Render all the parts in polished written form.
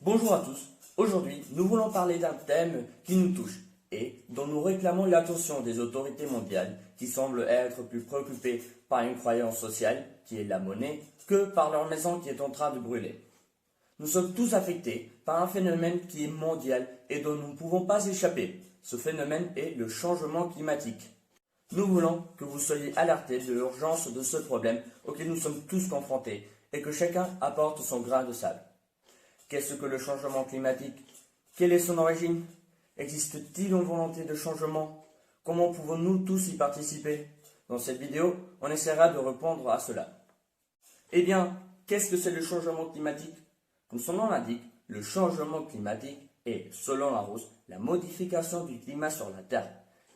Bonjour à tous. Aujourd'hui, nous voulons parler d'un thème qui nous touche et dont nous réclamons l'attention des autorités mondiales qui semblent être plus préoccupées par une croyance sociale, qui est la monnaie, que par leur maison qui est en train de brûler. Nous sommes tous affectés par un phénomène qui est mondial et dont nous ne pouvons pas échapper. Ce phénomène est le changement climatique. Nous voulons que vous soyez alertés de l'urgence de ce problème auquel nous sommes tous confrontés et que chacun apporte son grain de sable. Qu'est-ce que le changement climatique? Quelle est son origine? Existe-t-il une volonté de changement? Comment pouvons-nous tous y participer? Dans cette vidéo, on essaiera de répondre à cela. Eh bien, qu'est-ce que c'est le changement climatique? Comme son nom l'indique, le changement climatique est, selon Larousse, la modification du climat sur la Terre.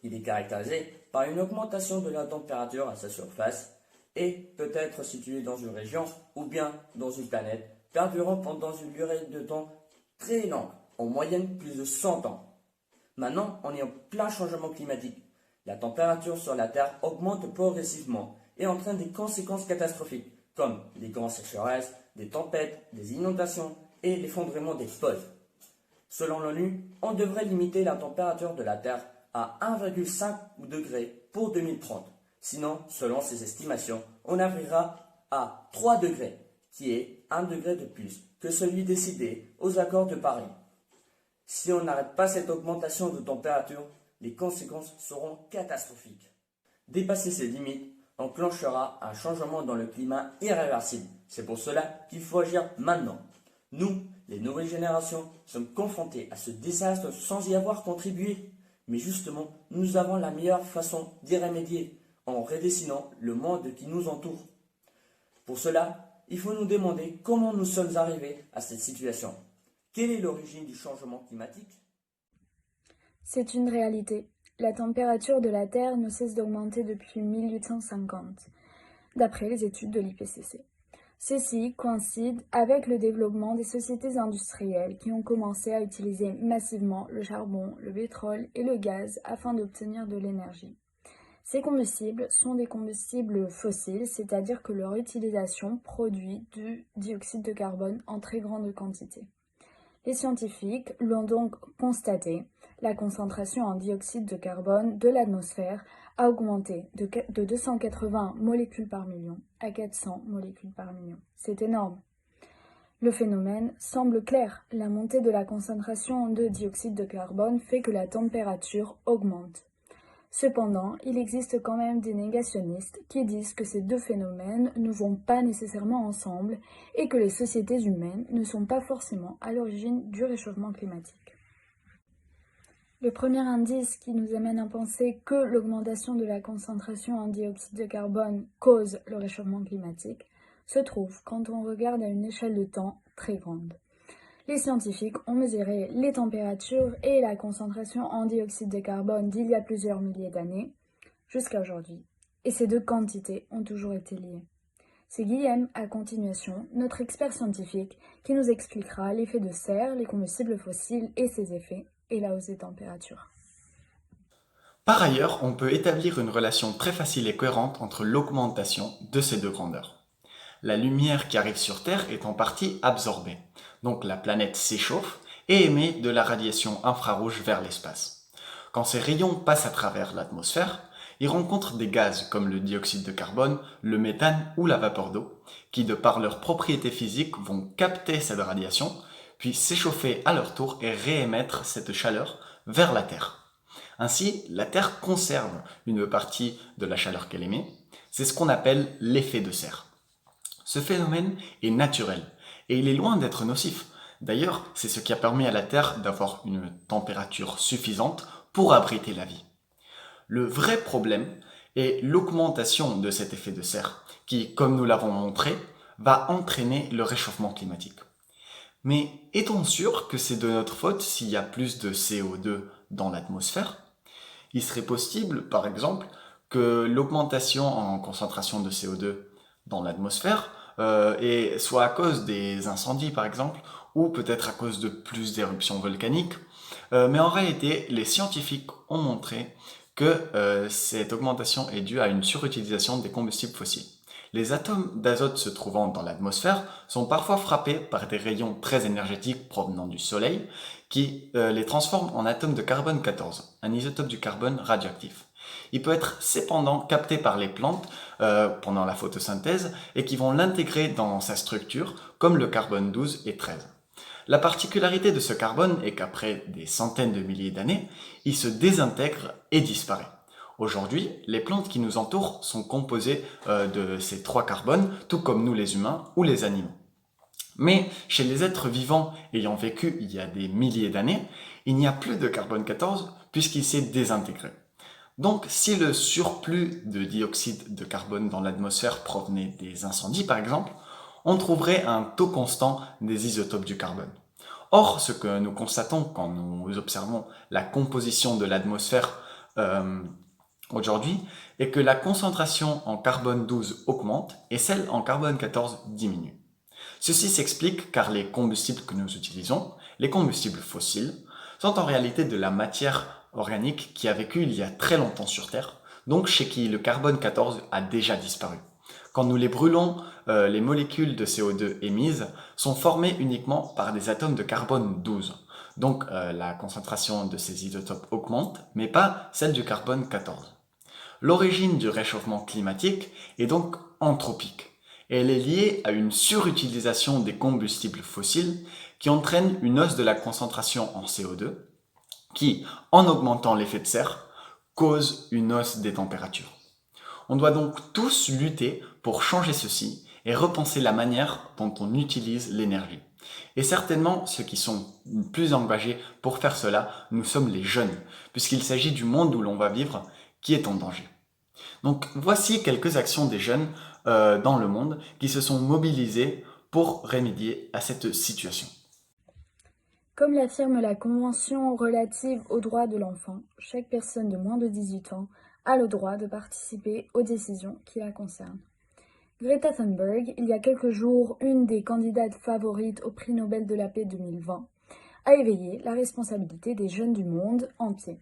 Il est caractérisé par une augmentation de la température à sa surface et peut être situé dans une région ou bien dans une planète perdurant pendant une durée de temps très longue, en moyenne plus de 100 ans. Maintenant, on est en plein changement climatique. La température sur la Terre augmente progressivement et entraîne des conséquences catastrophiques, comme des grandes sécheresses, des tempêtes, des inondations et l'effondrement des pôles. Selon l'ONU, on devrait limiter la température de la Terre à 1,5 degré pour 2030. Sinon, selon ces estimations, on arrivera à 3 degrés, qui est 1 degré de plus que celui décidé aux accords de Paris. Si on n'arrête pas cette augmentation de température, les conséquences seront catastrophiques. Dépasser ces limites enclenchera un changement dans le climat irréversible. C'est pour cela qu'il faut agir maintenant. Nous, les nouvelles générations, sommes confrontés à ce désastre sans y avoir contribué. Mais justement, nous avons la meilleure façon d'y remédier, en redessinant le monde qui nous entoure. Pour cela, il faut nous demander comment nous sommes arrivés à cette situation. Quelle est l'origine du changement climatique? C'est une réalité. La température de la Terre ne cesse d'augmenter depuis 1850, d'après les études de l'IPCC. Ceci coïncide avec le développement des sociétés industrielles qui ont commencé à utiliser massivement le charbon, le pétrole et le gaz afin d'obtenir de l'énergie. Ces combustibles sont des combustibles fossiles, c'est-à-dire que leur utilisation produit du dioxyde de carbone en très grande quantité. Les scientifiques l'ont donc constaté, la concentration en dioxyde de carbone de l'atmosphère a augmenté de 280 molécules par million à 400 molécules par million. C'est énorme. Le phénomène semble clair, la montée de la concentration de dioxyde de carbone fait que la température augmente. Cependant, il existe quand même des négationnistes qui disent que ces deux phénomènes ne vont pas nécessairement ensemble et que les sociétés humaines ne sont pas forcément à l'origine du réchauffement climatique. Le premier indice qui nous amène à penser que l'augmentation de la concentration en dioxyde de carbone cause le réchauffement climatique se trouve quand on regarde à une échelle de temps très grande. Les scientifiques ont mesuré les températures et la concentration en dioxyde de carbone d'il y a plusieurs milliers d'années jusqu'à aujourd'hui. Et ces deux quantités ont toujours été liées. C'est Guillaume, à continuation, notre expert scientifique, qui nous expliquera l'effet de serre, les combustibles fossiles et ses effets, et la hausse des températures. Par ailleurs, on peut établir une relation très facile et cohérente entre l'augmentation de ces deux grandeurs. La lumière qui arrive sur Terre est en partie absorbée, donc la planète s'échauffe et émet de la radiation infrarouge vers l'espace. Quand ces rayons passent à travers l'atmosphère, ils rencontrent des gaz comme le dioxyde de carbone, le méthane ou la vapeur d'eau, qui de par leurs propriétés physiques vont capter cette radiation, puis s'échauffer à leur tour et réémettre cette chaleur vers la Terre. Ainsi, la Terre conserve une partie de la chaleur qu'elle émet. C'est ce qu'on appelle l'effet de serre. Ce phénomène est naturel et il est loin d'être nocif. D'ailleurs, c'est ce qui a permis à la Terre d'avoir une température suffisante pour abriter la vie. Le vrai problème est l'augmentation de cet effet de serre qui, comme nous l'avons montré, va entraîner le réchauffement climatique. Mais est-on sûr que c'est de notre faute s'il y a plus de CO2 dans l'atmosphère? Il serait possible, par exemple, que l'augmentation en concentration de CO2 dans l'atmosphère soit à cause des incendies, par exemple, ou peut-être à cause de plus d'éruptions volcaniques. Mais en réalité, les scientifiques ont montré que cette augmentation est due à une surutilisation des combustibles fossiles. Les atomes d'azote se trouvant dans l'atmosphère sont parfois frappés par des rayons très énergétiques provenant du Soleil qui les transforment en atomes de carbone 14, un isotope du carbone radioactif. Il peut être cependant capté par les plantes pendant la photosynthèse et qui vont l'intégrer dans sa structure comme le carbone 12 et 13. La particularité de ce carbone est qu'après des centaines de milliers d'années, il se désintègre et disparaît. Aujourd'hui, les plantes qui nous entourent sont composées de ces trois carbones, tout comme nous les humains ou les animaux. Mais chez les êtres vivants ayant vécu il y a des milliers d'années, il n'y a plus de carbone 14 puisqu'il s'est désintégré. Donc, si le surplus de dioxyde de carbone dans l'atmosphère provenait des incendies, par exemple, on trouverait un taux constant des isotopes du carbone. Or, ce que nous constatons quand nous observons la composition de l'atmosphère aujourd'hui est que la concentration en carbone 12 augmente et celle en carbone 14 diminue. Ceci s'explique car les combustibles que nous utilisons, les combustibles fossiles, sont en réalité de la matière organique qui a vécu il y a très longtemps sur Terre, donc chez qui le carbone 14 a déjà disparu. Quand nous les brûlons, les molécules de CO2 émises sont formées uniquement par des atomes de carbone 12. Donc la concentration de ces isotopes augmente, mais pas celle du carbone 14. L'origine du réchauffement climatique est donc anthropique. Et elle est liée à une surutilisation des combustibles fossiles qui entraîne une hausse de la concentration en CO2 qui, en augmentant l'effet de serre, cause une hausse des températures. On doit donc tous lutter pour changer ceci et repenser la manière dont on utilise l'énergie. Et certainement, ceux qui sont plus engagés pour faire cela, nous sommes les jeunes, puisqu'il s'agit du monde où l'on va vivre qui est en danger. Donc voici quelques actions des jeunes dans le monde qui se sont mobilisés pour remédier à cette situation. Comme l'affirme la Convention relative aux droits de l'enfant, chaque personne de moins de 18 ans a le droit de participer aux décisions qui la concernent. Greta Thunberg, il y a quelques jours une des candidates favorites au prix Nobel de la paix 2020, a éveillé la responsabilité des jeunes du monde entier.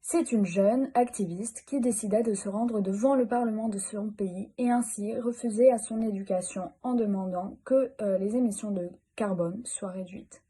C'est une jeune activiste qui décida de se rendre devant le Parlement de son pays et ainsi refuser à son éducation en demandant que les émissions de carbone soient réduites.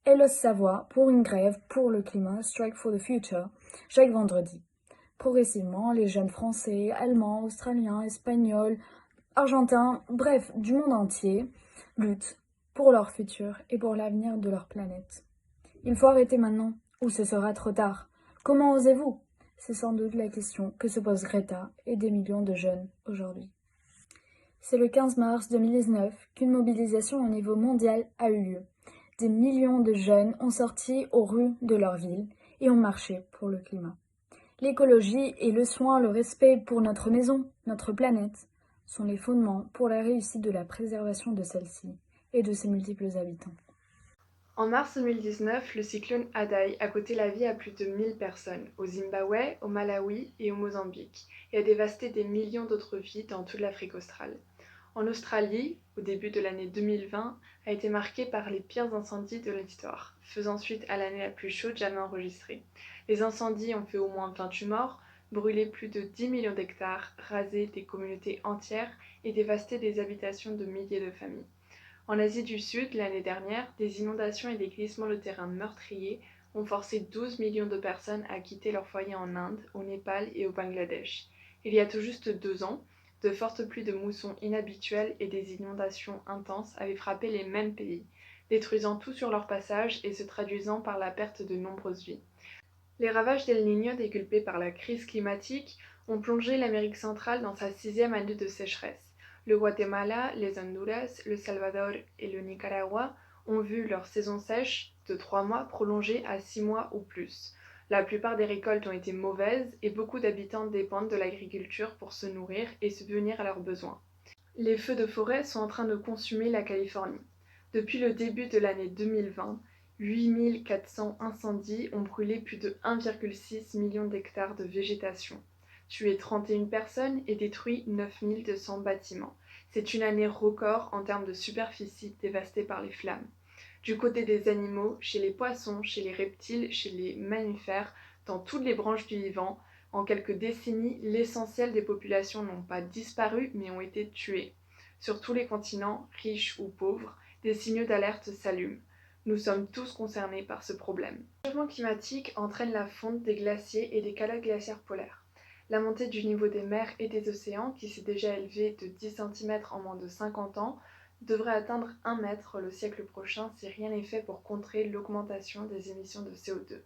Elle ose sa voix pour une grève pour le climat, Strike for the Future, chaque vendredi. Progressivement, les jeunes français, allemands, australiens, espagnols, argentins, bref, du monde entier, luttent pour leur futur et pour l'avenir de leur planète. Il faut arrêter maintenant, ou ce sera trop tard. Comment osez-vous? C'est sans doute la question que se pose Greta et des millions de jeunes aujourd'hui. C'est le 15 mars 2019 qu'une mobilisation au niveau mondial a eu lieu. Des millions de jeunes ont sorti aux rues de leur ville et ont marché pour le climat. L'écologie et le soin, le respect pour notre maison, notre planète, sont les fondements pour la réussite de la préservation de celle-ci et de ses multiples habitants. En mars 2019, le cyclone Adai a coûté la vie à plus de 1000 personnes, au Zimbabwe, au Malawi et au Mozambique, et a dévasté des millions d'autres vies dans toute l'Afrique australe. En Australie, au début de l'année 2020, a été marquée par les pires incendies de l'histoire, faisant suite à l'année la plus chaude jamais enregistrée. Les incendies ont fait au moins 28 morts, brûlé plus de 10 millions d'hectares, rasé des communautés entières et dévasté des habitations de milliers de familles. En Asie du Sud, l'année dernière, des inondations et des glissements de terrain meurtriers ont forcé 12 millions de personnes à quitter leur foyer en Inde, au Népal et au Bangladesh. Il y a tout juste 2 ans, de fortes pluies de mousson inhabituelles et des inondations intenses avaient frappé les mêmes pays, détruisant tout sur leur passage et se traduisant par la perte de nombreuses vies. Les ravages d'El Niño décuplés par la crise climatique ont plongé l'Amérique centrale dans sa 6e année de sécheresse. Le Guatemala, les Honduras, le Salvador et le Nicaragua ont vu leur saison sèche de 3 mois prolongée à 6 mois ou plus. La plupart des récoltes ont été mauvaises et beaucoup d'habitants dépendent de l'agriculture pour se nourrir et subvenir à leurs besoins. Les feux de forêt sont en train de consumer la Californie. Depuis le début de l'année 2020, 8400 incendies ont brûlé plus de 1,6 million d'hectares de végétation, tué 31 personnes et détruit 9200 bâtiments. C'est une année record en termes de superficie dévastée par les flammes. Du côté des animaux, chez les poissons, chez les reptiles, chez les mammifères, dans toutes les branches du vivant, En quelques décennies, l'essentiel des populations n'ont pas disparu mais ont été tuées. Sur tous les continents, riches ou pauvres, des signaux d'alerte s'allument. Nous sommes tous concernés par ce problème. Le changement climatique entraîne la fonte des glaciers et des calottes glaciaires polaires. La montée du niveau des mers et des océans, qui s'est déjà élevée de 10 cm en moins de 50 ans, devrait atteindre 1 mètre le siècle prochain si rien n'est fait pour contrer l'augmentation des émissions de CO2.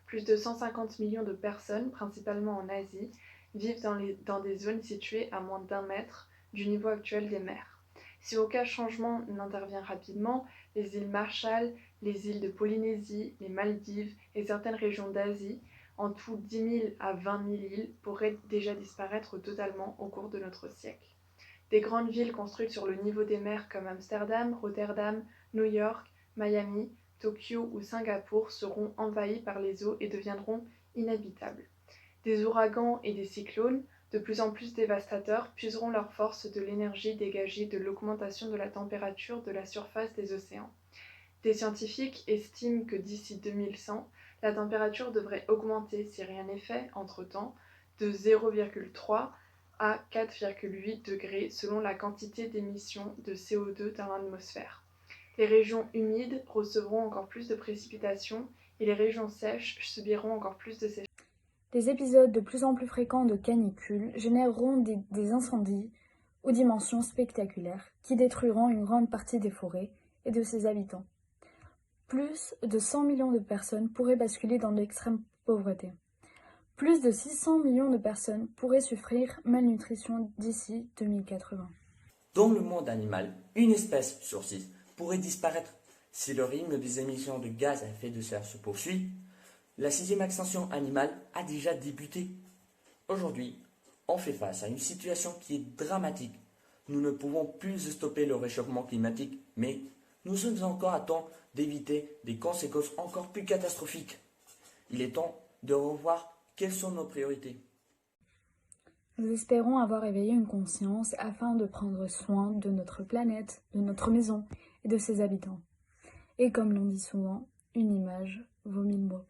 Plus de 150 millions de personnes, principalement en Asie, vivent dans des zones situées à moins d'1 mètre du niveau actuel des mers. Si aucun changement n'intervient rapidement, les îles Marshall, les îles de Polynésie, les Maldives et certaines régions d'Asie, en tout 10 000 à 20 000 îles, pourraient déjà disparaître totalement au cours de notre siècle. Des grandes villes construites sur le niveau des mers comme Amsterdam, Rotterdam, New York, Miami, Tokyo ou Singapour seront envahies par les eaux et deviendront inhabitables. Des ouragans et des cyclones, de plus en plus dévastateurs, puiseront leur force de l'énergie dégagée de l'augmentation de la température de la surface des océans. Des scientifiques estiment que d'ici 2100, la température devrait augmenter, si rien n'est fait entre-temps, de 0,3 à 4,8 degrés selon la quantité d'émissions de CO2 dans l'atmosphère. Les régions humides recevront encore plus de précipitations et les régions sèches subiront encore plus de sécheresse. Des épisodes de plus en plus fréquents de canicules généreront des incendies aux dimensions spectaculaires qui détruiront une grande partie des forêts et de ses habitants. Plus de 100 millions de personnes pourraient basculer dans l'extrême pauvreté. Plus de 600 millions de personnes pourraient souffrir malnutrition d'ici 2080. Dans le monde animal, une espèce sur 6 pourrait disparaître si le rythme des émissions de gaz à effet de serre se poursuit. La 6e extinction animale a déjà débuté. Aujourd'hui, on fait face à une situation qui est dramatique. Nous ne pouvons plus stopper le réchauffement climatique, mais nous sommes encore à temps d'éviter des conséquences encore plus catastrophiques. Il est temps de revoir quelles sont nos priorités. Nous espérons avoir éveillé une conscience afin de prendre soin de notre planète, de notre maison et de ses habitants. Et comme l'on dit souvent, une image vaut 1000 mots.